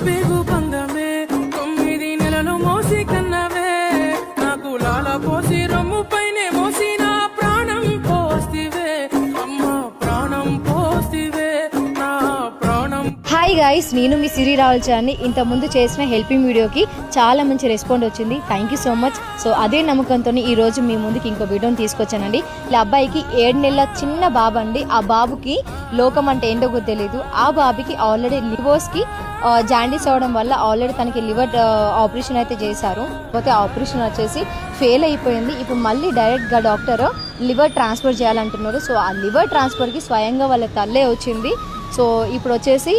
పేగు బంధమే 9 నెలలు మోసి కన్నవే నాకు లాల పోసి రొమ్ము పైనే మోసి నా ప్రాణం పోస్తివే అమ్మ ప్రాణం పోస్తివే నా ప్రాణం. హాయ్ గైస్, నేను మీ సిరి రావుల్చాన్ని. ఇంత ముందు చేసిన హెల్పింగ్ వీడియోకి చాలా మంచి రెస్పాండ్ వచ్చింది. Thank you so much. So అదే నమ్మకంతో ఈ రోజు మీ ముందుకి ఇంకో వీడియోని తీసుకొచ్చానండి. ఇలా అబ్బాయికి 7 నెలల చిన్న బాబు అండి. ఆ బాబుకి లోకం అంటే ఏంటో కూడా తెలియదు. ఆ బాబుకి ఆల్రెడీ లివర్స్కి జాండీస్ అవడం వల్ల ఆల్రెడీ తనకి లివర్ ఆపరేషన్ అయితే చేశారు. కాకపోతే ఆపరేషన్ వచ్చేసి ఫెయిల్ అయిపోయింది. ఇప్పుడు మళ్ళీ డైరెక్ట్గా డాక్టర్ లివర్ ట్రాన్స్ఫర్ చేయాలంటున్నారు. సో ఆ లివర్ ట్రాన్స్ఫర్కి స్వయంగా వాళ్ళ తల్లే వచ్చింది. సో ఇప్పుడు వచ్చేసి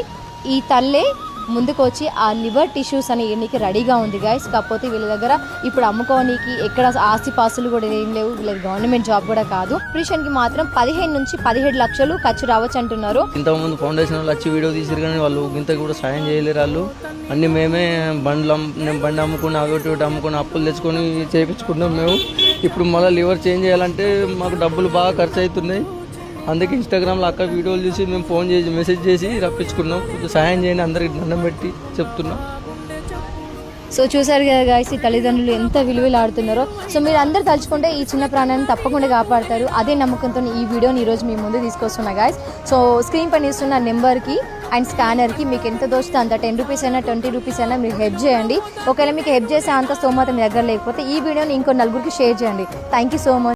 ఈ తల్లే ముందుకు వచ్చి ఆ లివర్ టిష్యూస్ అని ఎన్నికి రెడీగా ఉంది గైస్. కాకపోతే వీళ్ళ దగ్గర ఇప్పుడు అమ్ముకోనికి ఎక్కడ ఆస్తిపాస్తులు కూడా ఏం లేవు. వీళ్ళకి గవర్నమెంట్ జాబ్ కూడా కాదు. ఆపరేషన్కి మాత్రం 15 నుంచి 17 లక్షలు ఖర్చు రావచ్చు అంటున్నారు. ఇంతకుముందు ఫౌండేషన్ వాళ్ళు వచ్చి వీడియో తీసారు కానీ వాళ్ళు ఇంత కూడా సాయం చేయలేరు. వాళ్ళు అన్ని మేమే బండి అమ్ముకుని అదొకటి ఒకటి అమ్ముకొని అప్పులు తెచ్చుకొని చేయించుకుంటాం మేము. ఇప్పుడు మళ్ళీ లివర్ చేంజ్ చేయాలంటే మాకు డబ్బులు బాగా ఖర్చు అవుతున్నాయి. అందుకే ఇన్స్టాగ్రామ్లో అక్క వీడియోలు చూసి మేము ఫోన్ చేసి మెసేజ్ చేసి రప్పించుకున్నాం. కొంచెం సహాయం చేయండి, అందరికి దండం పెట్టి చెప్తున్నాం. సో చూసారు కదా గాయస్, ఈ తల్లిదండ్రులు ఎంత విలువలాడుతున్నారో. సో మీరు అందరు తలుచుకుంటే ఈ చిన్న ప్రాణాన్ని తప్పకుండా కాపాడతారు. అదే నమ్మకంతో ఈ వీడియోని ఈరోజు మీ ముందు తీసుకొస్తున్నా గాయస్. సో స్క్రీన్ పైన ఇస్తున్న నెంబర్కి అండ్ స్కానర్కి మీకు ఎంత దోస్తుందో అంత 10 రూపీస్ అయినా 20 రూపీస్ అయినా మీరు హెల్ప్ చేయండి. ఒకవేళ మీకు హెల్ప్ చేసే అంత స్తోమత మీ దగ్గర లేకపోతే ఈ వీడియోని ఇంకో నలుగురికి షేర్ చేయండి. Thank you so much.